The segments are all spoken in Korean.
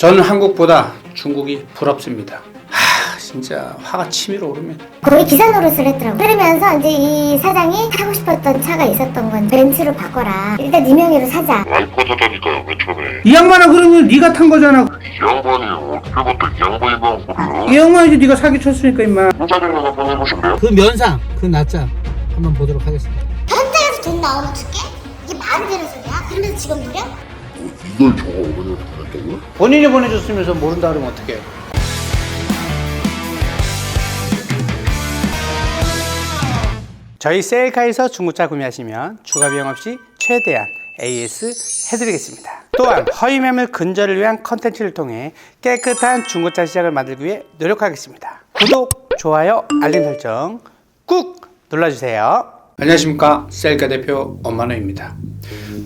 저는 한국보다 중국이 부럽습니다. 진짜 화가 치밀어 오르면 거의 기사 노릇을 했더라고. 그러면서 이제 이 사장이 사고 싶었던 차가 있었던 건 벤츠로 바꿔라. 일단 네 명의로 사자. 와이프가 사다니까요, 맨 처음에. 이 양반아 그러면 네가 탄 거잖아. 이 양반이 어떻게 봤다, 이 양반이면 모르요. 이 양반이 네가 사기 쳤으니까 임마. 혼자들만 한번 해보실래요? 그 면상, 그 날짜 한번 보도록 하겠습니다. 현장에서 돈 나오면 줄게? 이게 말이 되는 소리야? 그러면서 직업 누려? 이걸 저거 어머니한테 보냈다고요? 본인이 보내줬으면서 모른다 그러면 어떡해. 저희 셀카에서 중고차 구매하시면 추가 비용 없이 최대한 AS 해드리겠습니다. 또한 허위 매물 근절을 위한 컨텐츠를 통해 깨끗한 중고차 시장을 만들기 위해 노력하겠습니다. 구독, 좋아요, 알림 설정 꾹 눌러주세요. 안녕하십니까, 셀카 대표 엄만호입니다.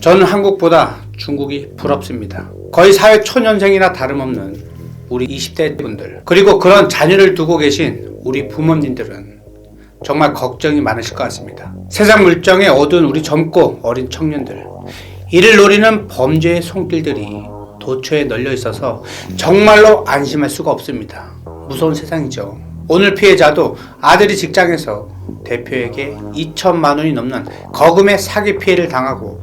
저는 한국보다 중국이 부럽습니다. 거의 사회 초년생이나 다름없는 우리 20대 분들, 그리고 그런 자녀를 두고 계신 우리 부모님들은 정말 걱정이 많으실 것 같습니다. 세상 물정에 어두운 우리 젊고 어린 청년들, 이를 노리는 범죄의 손길들이 도처에 널려 있어서 정말로 안심할 수가 없습니다. 무서운 세상이죠. 오늘 피해자도 아들이 직장에서 대표에게 2천만 원이 넘는 거금의 사기 피해를 당하고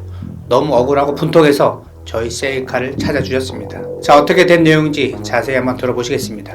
너무 억울하고 분통해서 저희 셀카를 찾아주셨습니다. 자, 어떻게 된 내용인지 자세히 한번 들어보시겠습니다.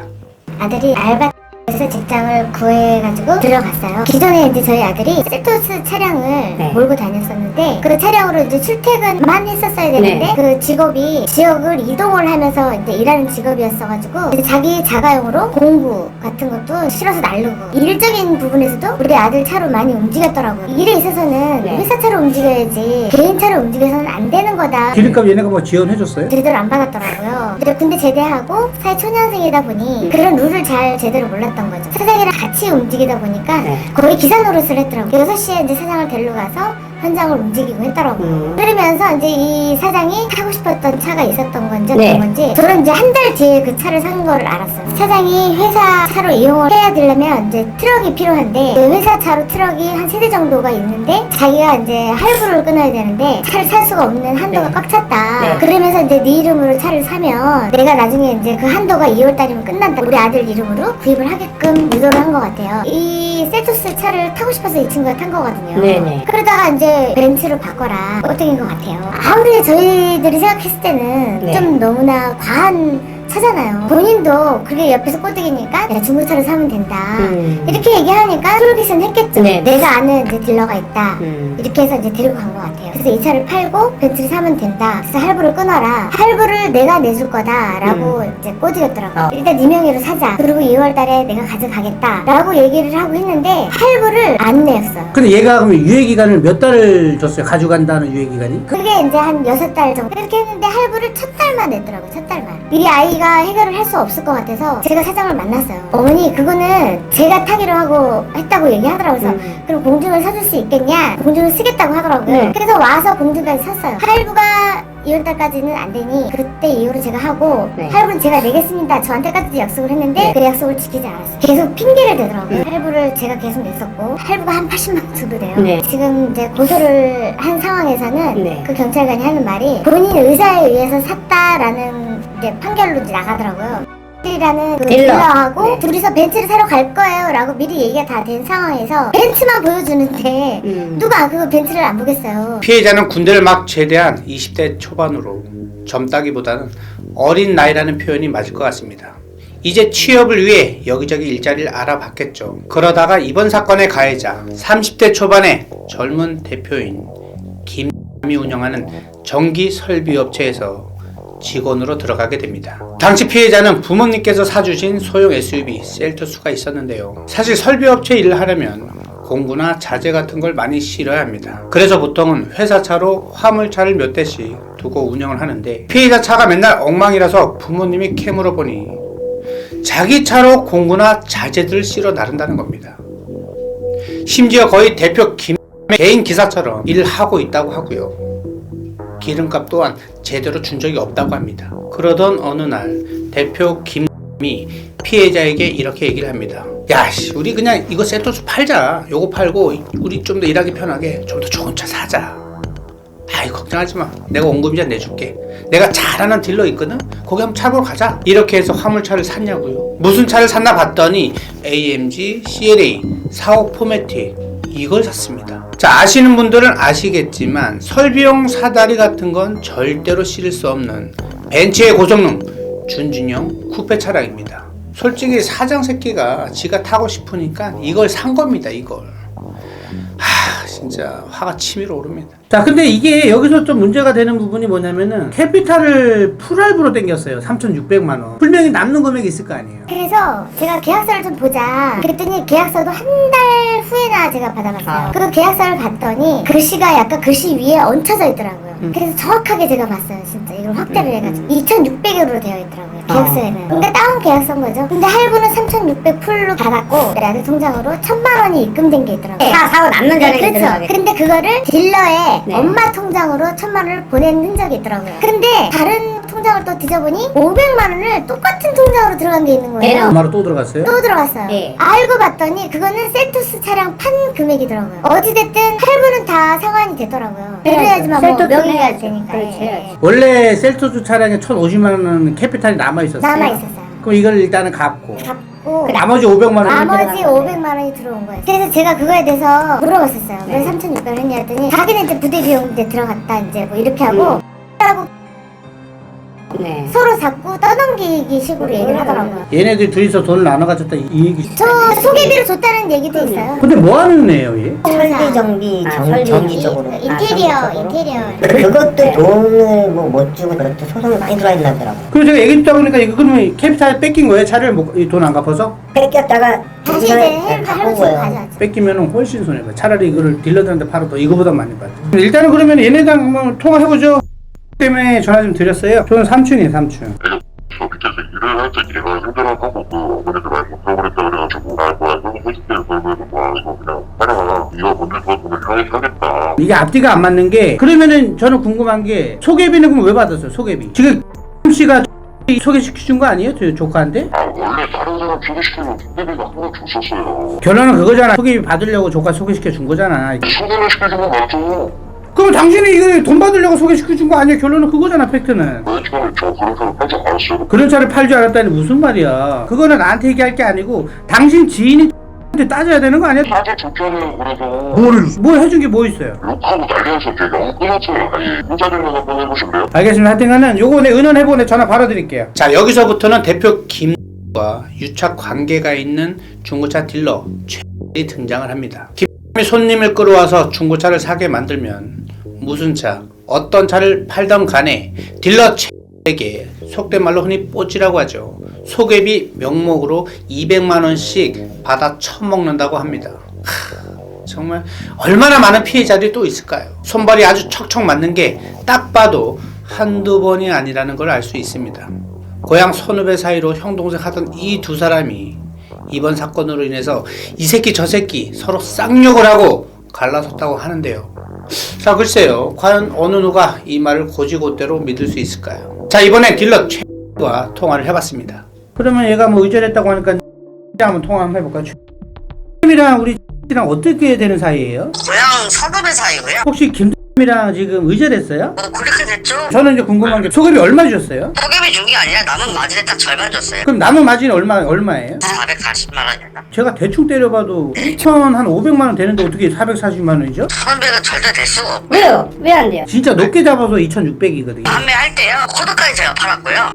아들이 알바에서 직장을 구해가지고 들어갔어요. 기존에 이제 저희 아들이 셀토스 차량을 몰고 다녔었는데 그 차량으로 이제 출퇴근만 했었어야 되는데 그 직업이 지역을 이동을 하면서 이제 일하는 직업이었어가지고 이제 자기 자가용으로 공부 같은 것도 실어서 날르고 일적인 부분에서도 우리 아들 차로 많이 움직였더라고요. 일에 있어서는 회사 차로 움직여야지 개인 차로 움직여서는 안 되는 거다. 기름값 얘네가 뭐 지원해줬어요? 제대로 안 받았더라고요. 근데 군대 제대하고 사회 초년생이다 보니 그런 룰을 잘 제대로 몰랐던 거죠. 사장이랑 같이 움직이다 보니까 거의 기사 노릇을 했더라고요. 6시에 이제 사장을 데리러 가서 현장을 움직이고 했더라고요. 그러면서 이제 이 사장이 사고 싶었던 차가 있었던 건지 어떤 건지 저는 이제 한 달 뒤에 그 차를 산 거를 알았어요. 사장이 회사 차로 이용을 해야 되려면 이제 트럭이 필요한데 그 회사 차로 트럭이 한 3대 정도가 있는데 자기가 이제 할부를 끊어야 되는데 차를 살 수가 없는 한도가 꽉 찼다. 그러면서 이제 네 이름으로 차를 사면 내가 나중에 이제 그 한도가 2월 달이면 끝난다. 우리 아들 이름으로 구입을 하게끔 유도를 한 것 같아요. 이 셀토스 차를 타고 싶어서 이 친구가 탄 거거든요. 그러다가 이제 벤츠로 바꿔라. 어떻게인 것 같아요? 아무리 저희들이 생각했을 때는 좀 너무나 과한 차잖아요. 본인도 그게 옆에서 꼬드기니까 내가 중고차를 사면 된다. 이렇게 얘기하니까 솔깃은 했겠죠. 내가 아는 이제 딜러가 있다. 이렇게 해서 이제 데리고 간 것 같아요. 그래서 이 차를 팔고 벤츠를 사면 된다. 그래서 할부를 끊어라. 할부를 내가 내줄 거다. 라고 이제 꼬드겼더라고요. 일단 네 명의로 사자. 그리고 2월 달에 내가 가져가겠다. 라고 얘기를 하고 했는데 할부를 안 내었어요. 근데 얘가 그럼 유예기간을 몇 달을 줬어요? 가져간다는 유예기간이? 그게 이제 한 6달 정도 이렇게 했는데 할부를 첫 달만 냈더라고요. 첫 달만. 이 아이가 해결을 할 수 없을 것 같아서 제가 사장을 만났어요. 어머니 그거는 제가 타기로 하고 했다고 얘기하더라고요. 그래서 그럼 공중을 사줄 수 있겠냐? 공중을 쓰겠다고 하더라고요. 그래서 와서 공중까지 샀어요. 할부가 2월달까지는 안 되니 그때 이후로 제가 하고 할부는 제가 내겠습니다. 저한테까지도 약속을 했는데 그 약속을 지키지 않았어요. 계속 핑계를 대더라고요. 할부를 제가 계속 냈었고 할부가 한 80만 원 정도 돼요. 지금 이제 고소를 한 상황에서는 그 경찰관이 하는 말이 본인 의사에 의해서 샀다라는 이제 판결로 이제 나가더라고요. 라는 그 딜러하고 둘이서 벤츠를 사러 갈 거예요 라고 미리 얘기가 다 된 상황에서 벤츠만 보여주는데 누가 그 벤츠를 안 보겠어요. 피해자는 군대를 막 제대한 20대 초반으로 젊다기보다는 어린 나이라는 표현이 맞을 것 같습니다. 이제 취업을 위해 여기저기 일자리를 알아봤겠죠. 그러다가 이번 사건의 가해자 30대 초반의 젊은 대표인 김이 운영하는 전기 설비업체에서 직원으로 들어가게 됩니다. 당시 피해자는 부모님께서 사주신 소형 SUV 셀토스가 있었는데요. 사실 설비업체 일을 하려면 공구나 자재 같은 걸 많이 실어야 합니다. 그래서 보통은 회사 차로 화물차를 몇 대씩 두고 운영을 하는데 피해자 차가 맨날 엉망이라서 부모님이 캐물어 보니 자기 차로 공구나 자재들을 실어 나른다는 겁니다. 심지어 거의 대표 김의 개인 기사처럼 일을 하고 있다고 하고요. 기름값 또한 제대로 준 적이 없다고 합니다. 그러던 어느 날 대표 김이 피해자에게 이렇게 얘기를 합니다. 야, 우리 그냥 이거 셀토스 팔자. 요거 팔고 우리 좀 더 일하기 편하게 좀 더 좋은 차 사자. 아이 걱정하지 마. 내가 원금이자 내줄게. 내가 잘하는 딜러 있거든. 거기 한번 차 보러 가자. 이렇게 해서 화물차를 샀냐고요. 무슨 차를 샀나 봤더니 AMG CLA 45 포매틱 이걸 샀습니다. 자, 아시는 분들은 아시겠지만 설비용 사다리 같은 건 절대로 실을 수 없는 벤츠의 고성능 준준형 쿠페 차량입니다. 솔직히 사장 새끼가 지가 타고 싶으니까 이걸 산 겁니다. 이걸. 진짜 화가 치밀어 오릅니다. 자, 근데 이게 여기서 좀 문제가 되는 부분이 뭐냐면은 캐피탈을 풀할부로 땡겼어요. 3,600만 원. 분명히 남는 금액이 있을 거 아니에요. 그래서 제가 계약서를 좀 보자 그랬더니 계약서도 한 달 후에나 제가 받아봤어요. 그 계약서를 봤더니 글씨가 약간 글씨 위에 얹혀져 있더라고요. 그래서 정확하게 제가 봤어요. 진짜 이걸 확대를 해가지고 2,600으로 되어 있더라고요. 계약서에는. 근데 다운 계약서인 거죠. 근데 할부는 3,600 풀로 받았고 내 아들 통장으로 1,000만 원이 입금된 게 있더라고요. 다 사고 남는 자리에 그렇죠. 들어가게. 근데 그거를 딜러의 네. 엄마 통장으로 1,000만 원을 보낸 흔적이 있더라고요. 근데 다른 통장을 또 뒤져보니 500만 원을 똑같은 통장으로 들어간 게 있는 거예요. 얘는 얼마로 또 들어갔어요? 또 들어갔어요. 네. 알고 봤더니 그거는 셀토스 차량 판 금액이더라고요. 어찌됐든 할부는 다 상환이 되더라고요. 그래야지만 뭐 셀토스 명의가 해야죠. 되니까. 그렇지, 예. 해야지. 원래 셀토스 차량에 1,050만 원 캐피탈이 남아있었어요. 남아있었어요. 그럼 이걸 일단은 갚고 갚고 나머지 500만 원 나머지 500만 원이 들어온 거예요. 그래서 제가 그거에 대해서 물어봤었어요. 왜 3,600을 했냐 했더니 자기는 이제 부대 비용 이제 들어갔다 이제 뭐 이렇게 하고 하고 네. 서로 자꾸 떠넘기기 식으로 얘기를 하더라고요. 얘네들 둘이서 돈을 나눠 가졌다 이 얘기. 저 소개비를 줬다는 얘기도 있어요. 근데 뭐 하는 애예요, 얘? 설비 정비 설비 전기 쪽으로 인테리어. 그것도 돈을 뭐 못 주고 그것도 소송이 많이 들어야 된다고 하더라고. 그리고 제가 얘기 듣다 보니까 이거 그러면 캐피탈 뺏긴 거예요? 차를 돈 안 갚아서? 뺏겼다가 다시 이제 바꾼 할부 거예요. 가져왔죠. 뺏기면 훨씬 손해봐. 차라리 이거를 딜러들한테 팔아도 이거보다 많이 받죠. 일단은 그러면 얘네랑 한번 통화해보죠. 때문에 전화 좀 드렸어요. 저는 삼촌이에요, 삼촌. 저 밑에서 일을 할 때 얘가 힘들어하고 그 어머니들 많이 못하고랬다 그래가지고 뭐야 그거 해줄게 그러면 이거 그냥 하라 네가 먼저 도와주면 형이 사겠다. 이게 앞뒤가 안 맞는 게 그러면은 저는 궁금한 게 소개비는 그럼 왜 받았어요, 소개비? 지금 씨가 소개시켜준 거 아니에요? 저 조카한테? 원래 다른 사람 소개시키면 소개비가 항상 줬었어요. 결론은 그거잖아. 소개비 받으려고 조카 소개시켜 준 거잖아. 소개를 시켜주면 맞죠. 그럼 당신이 이거 돈 받으려고 소개시켜 준 거 아니야? 결론은 그거잖아, 팩트는. 맨 처음에 저 그런 사람 팔지 않았어요. 그런 차를 팔 줄 알았다니 무슨 말이야. 그거는 나한테 얘기할 게 아니고 당신 지인이 한테 따져야 되는 거 아니야? 사실 좋잖아요. 그래서 뭘 해준 게 뭐 있어요? 욕하고 난리나서 제가 영 끊었어요. 아니 혼자들만 한번 해보실래요? 알겠습니다. 하여튼간은 요거 내 은원해보 내 전화 바로 드릴게요. 자, 여기서부터는 대표 김과 유착 관계가 있는 중고차 딜러 최이 등장을 합니다. 김이 손님을 끌어와서 중고차를 사게 만들면 무슨 차, 어떤 차를 팔던 간에 딜러 최에게 속된 말로 흔히 뽀찌라고 하죠. 소개비 명목으로 200만원씩 받아 처먹는다고 합니다. 정말 얼마나 많은 피해자들이 또 있을까요? 손발이 아주 척척 맞는 게 딱 봐도 한두 번이 아니라는 걸 알 수 있습니다. 고향 선후배 사이로 형동생 하던 이 두 사람이 이번 사건으로 인해서 이 새끼 저 새끼 서로 쌍욕을 하고 갈라섰다고 하는데요. 자, 글쎄요. 과연 어느 누가 이 말을 고지고대로 믿을 수 있을까요? 자, 이번엔 딜러 최와 통화를 해봤습니다. 그러면 얘가 뭐 의절했다고 하니까 한번 통화 한번 해볼까요? 김이랑 우리 랑 어떻게 되는 사이예요? 고향 선후배 사이고요. 혹시 김이랑 지금 의절했어요? 그렇게 됐죠. 저는 이제 궁금한 게 소급이 얼마 주셨어요? 소개비 준 게 아니라 남은 마진에 딱 절반 줬어요. 그럼 남은 마진이 얼마예요? 440만 원이었나? 제가 대충 때려봐도 2,500만 원 되는데 어떻게 440만 원이죠? 선배가 절대 될 수가 없고 왜요? 왜 안 돼요? 진짜 높게 잡아서 2,600이거든요. 판매할 때요 코드까지 제가 팔았고요.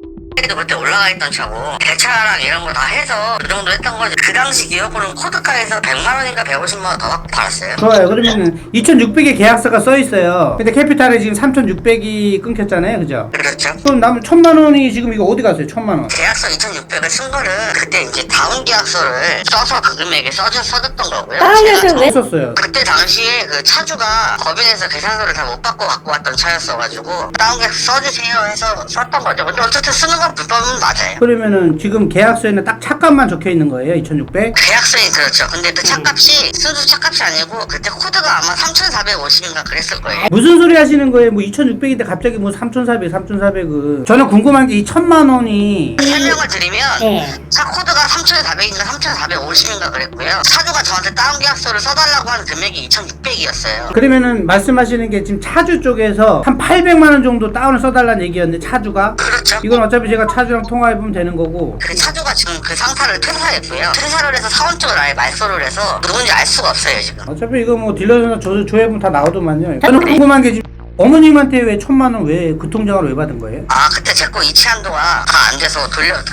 그때 올라가 있던 차고 대차랑 이런 거 다 해서 그 정도 했던 거지. 그 당시 기억으로는 코드가에서 100만 원인가 150만 원 더 받고 팔았어요. 좋아요. 그러면은 2,600의 계약서가 써 있어요. 근데 캐피탈에 지금 3,600이 끊겼잖아요, 그죠? 그렇죠. 그럼 남은 1,000만 원이 지금 이거 어디 갔어요? 1,000만 원. 계약서 2,600을 쓴 거는 그때 이제 다운 계약서를 써서 그 금액에 써줬던 거고요. 다운 계약서를 제가 왜 썼어요. 그때 당시에 그 차주가 법인에서 계산서를 다 못 받고 갖고 왔던 차였어가지고 다운 계약서 써주세요 해서 썼던 거죠. 근데 어쨌든 쓰는 건 차가 불법은 맞아요. 그러면은 지금 계약서에는 딱 차값만 적혀 있는 거예요? 2,600? 계약서에 그렇죠. 근데 그 차값이 수두 차값이 아니고 그때 코드가 아마 3,450인가 그랬을 거예요. 무슨 소리 하시는 거예요? 뭐 2,600인데 갑자기 뭐 3,400, 3,400은. 저는 궁금한 게 이 1,000만 원이 설명을 드리면 네. 차 코드가 3,400인가 3,450인가 그랬고요. 차주가 저한테 다운 계약서를 써달라고 하는 금액이 2,600이었어요. 그러면은 말씀하시는 게 지금 차주 쪽에서 한 800만 원 정도 다운을 써달라는 얘기였는데 차주가? 그렇죠. 이건 어차피 제가 차주랑 통화해보면 되는 거고. 그 차주가 지금 그 상사를 퇴사했고요. 퇴사를 해서 사원 쪽을 아예 말소를 해서 누군지 알 수가 없어요 지금. 어차피 이거 뭐 딜러에서 조회해보면 다 나오더만요. 저는 궁금한 게 지금 어머님한테 왜 1,000만 원 왜 그 통장으로 왜 받은 거예요? 아 그때 제 거 이체 한도가 다 안 돼서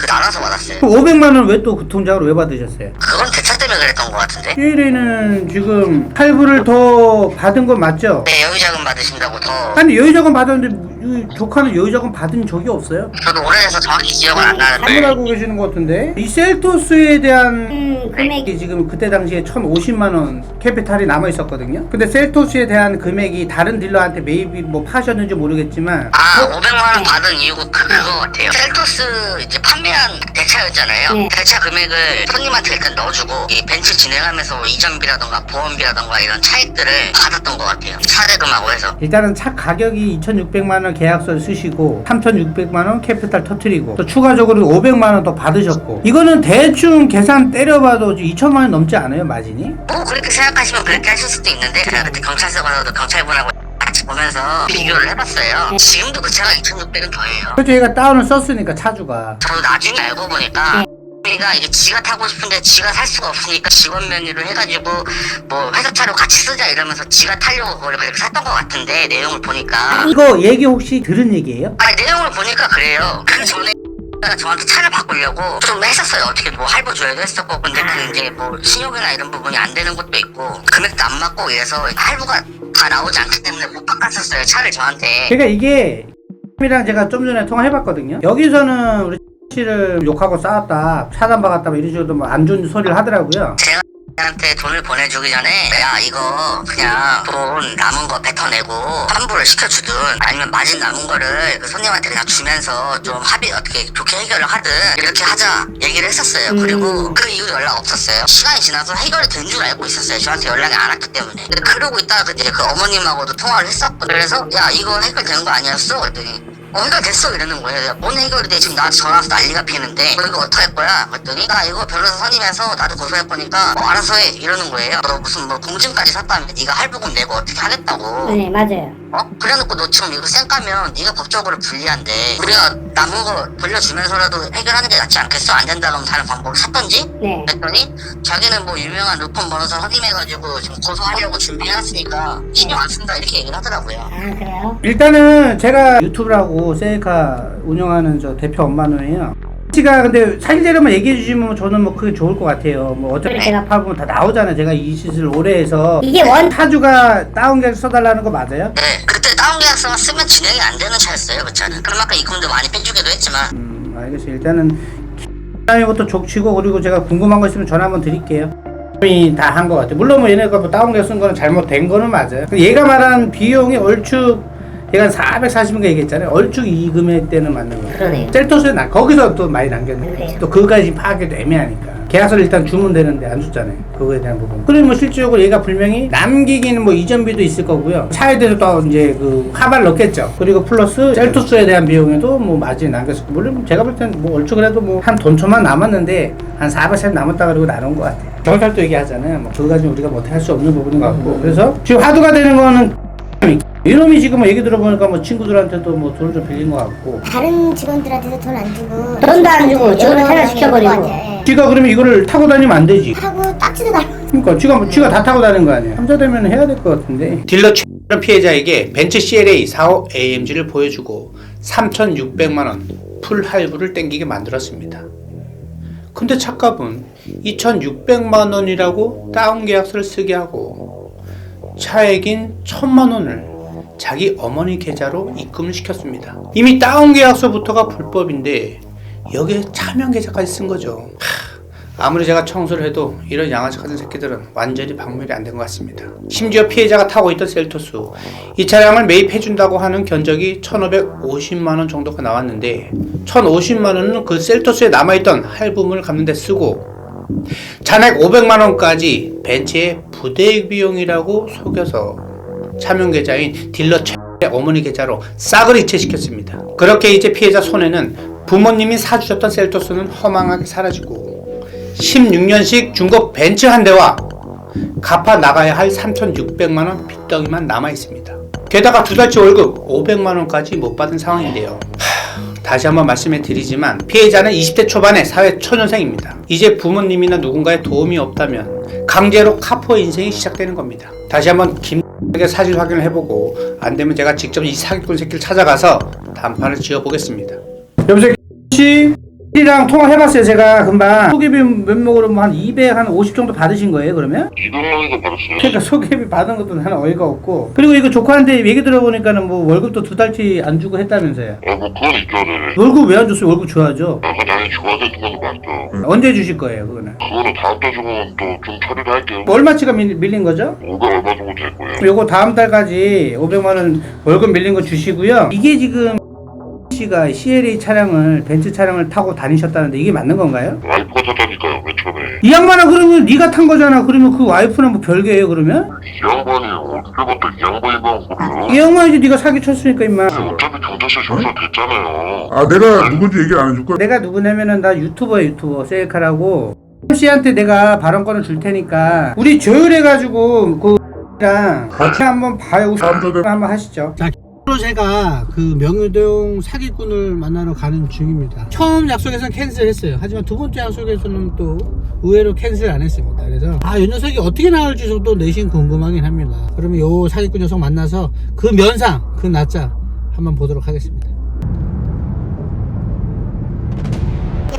나눠서 받았어요. 그 500만 원 왜 또 그 통장으로 왜 받으셨어요? 그건 대차 때문에 그랬던 것 같은데. CLA는 지금 할부를 더 받은 건 맞죠? 네 여유자금 받으신다고 더. 아니 여유자금 받았는데 이 조카는 여유자금 받은 적이 없어요? 저도 오래돼서 정확히 기억은 안 잘못 나는데. 알고 계시는 것 같은데 이 셀토스에 대한 금액이 지금 그때 당시에 1,050만 원 캐피탈이 남아 있었거든요. 근데 셀토스에 대한 금액이 다른 딜러한테 매입이 뭐 파셨는지 모르겠지만 아 500만 원 받은 이유가 그거 같아요. 셀토스 이제 판매한 대차였잖아요. 네. 대차 금액을 손님한테 일단 넣어주고 이 벤츠 진행하면서 이전비라던가 보험비라던가 이런 차익들을 받았던 것 같아요. 차대금하고 해서. 일단은 차 가격이 2,600만 원 계약서를 쓰시고 3,600만 원 캐피탈 터트리고 또 추가적으로 500만 원 더 받으셨고 이거는 대충 계산 때려봐도 2천만 원 넘지 않아요 마진이? 뭐 그렇게 생각하시면 그렇게 하실 수도 있는데 제가 그때 경찰서 가서도 경찰분하고 같이 보면서 비교를 해봤어요. 지금도 그 차가 2,600은 더해요. 그래서 얘가 다운을 썼으니까 차주가 저도 나중에 알고 보니까 가 이게 지가 타고 싶은데 지가 살 수가 없으니까 직원 면허를 해가지고 뭐 회사 차로 같이 쓰자 이러면서 지가 타려고 그걸 그렇게 샀던 것 같은데 내용을 보니까 이거 얘기 혹시 들은 얘기예요? 아니 내용을 보니까 그래요. 그 전에 저한테 차를 바꾸려고 좀 했었어요. 어떻게 뭐 할부 줘야도 했었고 근데 그 이제 뭐 신용이나 이런 부분이 안 되는 것도 있고 금액도 안 맞고 이래서 할부가 다 나오지 않기 때문에 못 바꿨었어요 차를 저한테. 그러니까 이게 이랑 제가 좀 전에 통화해봤거든요. 여기서는 우리 씨를 욕하고 싸웠다, 차단박았다 뭐 이런 식으로 뭐 안 좋은 소리를 하더라고요. 제가 한테 돈을 보내주기 전에 야 이거 그냥 돈 남은 거 뱉어내고 환불을 시켜주든 아니면 마진 남은 거를 그 손님한테 그냥 주면서 좀 합의 어떻게 좋게 해결을 하든 이렇게 하자 얘기를 했었어요. 그리고 그 이후로 연락 없었어요. 시간이 지나서 해결이 된 줄 알고 있었어요. 저한테 연락이 안 왔기 때문에. 근데 그러고 있다가 이제 그 어머님하고도 통화를 했었고 그래서 야 이거 해결된 거 아니었어? 그랬더니 해결됐어 이러는 거예요. 뭔 해결이 돼? 지금 나한테 전화 와서 난리가 피는데 너 이거 어떡할 거야? 그랬더니 나 이거 변호사 선임해서 나도 고소할 거니까 알아서 해 이러는 거예요. 너 무슨 뭐 공증까지 샀다면 네가 할부금 내고 어떻게 하겠다고. 네 맞아요. 그래놓고 너 지금 이거 쌩까면 네가 법적으로 불리한데 우리가 남은 거 돌려주면서라도 해결하는 게 낫지 않겠어? 안 된다 그러면 다른 방법을 샀던지? 네. 그랬더니 자기는 뭐 유명한 루폰 변호사 선임해가지고 지금 고소하려고 준비해놨으니까 신경 안 쓴다 이렇게 얘기를 하더라고요. 아 그래요? 일단은 제가 유튜브라고 셀카 운영하는 저 대표 엄마노예요. 씨가 근데 사실대로만 얘기해 주시면 저는 뭐 그게 좋을 것 같아요. 뭐 어차피 제가 파보면 다 나오잖아요. 제가 이 짓을 오래 해서 이게 원 차주가 다운 계약 써달라는 거 맞아요? 네, 그때 다운 계약서만 쓰면 진행이 안 되는 차였어요, 그 차는. 그럼 아까 입금도 많이 빼주기도 했지만. 알겠어요. 일단은 이것도 족치고 그리고 제가 궁금한 거 있으면 전화 한번 드릴게요. 다 한 것 같아요. 물론 뭐 얘네가 뭐 다운 계약 쓴 거는 잘못된 거는 맞아요. 얘가 말한 비용이 얼추 얘가 440인가 얘기했잖아요. 얼추 이 금액대는 맞는 거예요. 그러네요. 셀토스에 거기서 또 많이 남겼네. 그래요. 또 그거까지 파악해도 애매하니까. 계약서를 일단 주면 되는데 안 줬잖아요. 그거에 대한 부분. 그리고 뭐 실질적으로 얘가 분명히 남기기는 뭐 이전비도 있을 거고요. 차에 대해서 또 이제 그 하바를 넣겠죠. 그리고 플러스 셀토스에 대한 비용에도 뭐 마진이 남겼었고. 물론 제가 볼 땐 뭐 얼추 그래도 뭐 한 돈초만 남았는데 한 400씩 남았다 그러고 나눈 것 같아요. 경찰도 얘기하잖아요. 뭐 그거 가지고 우리가 뭐 할 수 없는 부분인 것 같고. 그래서 지금 화두가 되는 거는 이놈이 지금 뭐 얘기 들어보니까 뭐 친구들한테도 뭐 돈을 좀 빌린 것 같고. 다른 직원들한테도 돈 안 주고 돈도 안 주고 직원을 여러 퇴사시켜버리고. 명이 있는 것 같아요. 예. 지가 그러면 이거를 타고 다니면 안 되지. 하고 딱지도 않고 그러니까 지가 다 타고 다니는 거 아니야. 남자 되면 해야 될 것 같은데. 딜러 피해자에게 벤츠 CLA 45 AMG를 보여주고 3,600만 원 풀 할부를 땡기게 만들었습니다. 근데 차값은 2,600만 원이라고 다운 계약서를 쓰게 하고 차액인 1,000만 원을 자기 어머니 계좌로 입금을 시켰습니다. 이미 다운 계약서부터가 불법인데 여기에 차명 계좌까지 쓴 거죠. 아무리 제가 청소를 해도 이런 양아치 같은 새끼들은 완전히 박멸이 안 된 것 같습니다. 심지어 피해자가 타고 있던 셀토스, 이 차량을 매입해준다고 하는 견적이 1,550만원 정도가 나왔는데 1,050만원은 그 셀토스에 남아있던 할부금을 갚는 데 쓰고 잔액 500만원까지 벤츠의 부대 비용이라고 속여서 차명 계좌인 딜러 최 어머니 계좌로 싹을 이체시켰습니다. 그렇게 이제 피해자 손에는 부모님이 사주셨던 셀토스는 허망하게 사라지고 16년식 중고 벤츠 한 대와 갚아 나가야 할 3,600만원 빚덩이만 남아있습니다. 게다가 2달치 월급 500만원까지 못 받은 상황인데요. 다시 한번 말씀해 드리지만 피해자는 20대 초반의 사회 초년생입니다. 이제 부모님이나 누군가의 도움이 없다면 강제로 카포 인생이 시작되는 겁니다. 다시 한번 김에게 사실 확인을 해보고 안되면 제가 직접 이 사기꾼 새끼를 찾아가서 단판을 지어보겠습니다. 여보세요 씨? 이랑 통화해봤어요. 제가 금방 소개비 면목으로 뭐 한 250 정도 받으신 거예요 그러면? 200만원도 받았어요. 그러니까 소개비 받은 것도 나는 어이가 없고, 그리고 이거 조카한테 얘기 들어보니까는 뭐 월급도 2달치 안 주고 했다면서요. 뭐 그건 있죠, 네. 월급 왜 안 줬어요? 월급 줘야죠. 그거 당연히 줘야 될 것도 맞죠. 언제 주실 거예요 그거는? 그거는 다음 달 주면 또 좀 처리를 할게요. 뭐 얼마치가 밀린 거죠? 500 얼마 정도 될 거예요. 요거 다음 달까지 500만원 월급 밀린 거 주시고요. 이게 지금 씨가 CLA 차량을 벤츠 차량을 타고 다니셨다는데 이게 맞는 건가요? 와이프가 탔다니까요, 맨 처음에. 이 양반아 그러면 네가 탄 거잖아. 그러면 그 와이프는 뭐 별개예요 그러면? 이 양반이 언제부터 이 양반이만 그래요? 이 양반이지 네가 사기 쳤으니까 임마. 어차피 경찰서 조사됐잖아요. 아 내가 누군지 얘기를 안 해줄 거야? 내가 누구냐면은 나 유튜버 셀카라고 씨한테 내가 발언권을 줄 테니까 우리 조율해가지고 그 랑 같이 한번 봐요. 한번 하시죠. 자, 제가 그 명유동 사기꾼을 만나러 가는 중입니다. 처음 약속에서는 캔슬했어요. 하지만 두 번째 약속에서는 또 의외로 캔슬 안 했습니다. 그래서 이 녀석이 어떻게 나올지 도 내심 궁금하긴 합니다. 그러면 요 사기꾼 녀석 만나서 그 면상, 그 날짜 한번 보도록 하겠습니다.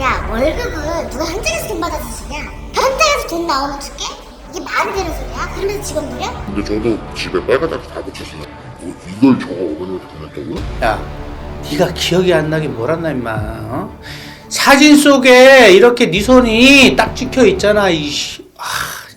야, 월급은 누가 현장에서 돈 받아서 주냐? 현장에서 돈 나오면 줄게? 이게 말이 되는 소리야? 그러면서 직업 노려? 근데 저도 집에 빨간색 다 붙였어요. 뭐 이걸 저거 어머니한테 보냈다고요? 야, 네가 기억이 안 나긴 뭘 안나 임마. 어? 사진 속에 이렇게 네 손이 딱 찍혀 있잖아. 이씨.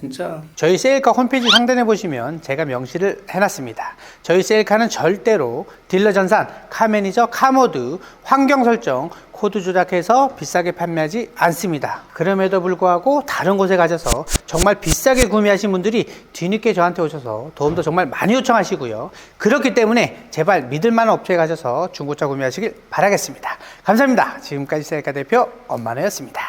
진짜. 저희 셀카 홈페이지 상단에 보시면 제가 명시를 해놨습니다. 저희 셀카는 절대로 딜러 전산, 카매니저, 카모드, 환경 설정, 코드 조작해서 비싸게 판매하지 않습니다. 그럼에도 불구하고 다른 곳에 가셔서 정말 비싸게 구매하신 분들이 뒤늦게 저한테 오셔서 도움도 정말 많이 요청하시고요. 그렇기 때문에 제발 믿을 만한 업체에 가셔서 중고차 구매하시길 바라겠습니다. 감사합니다. 지금까지 셀카 대표 엄마네였습니다.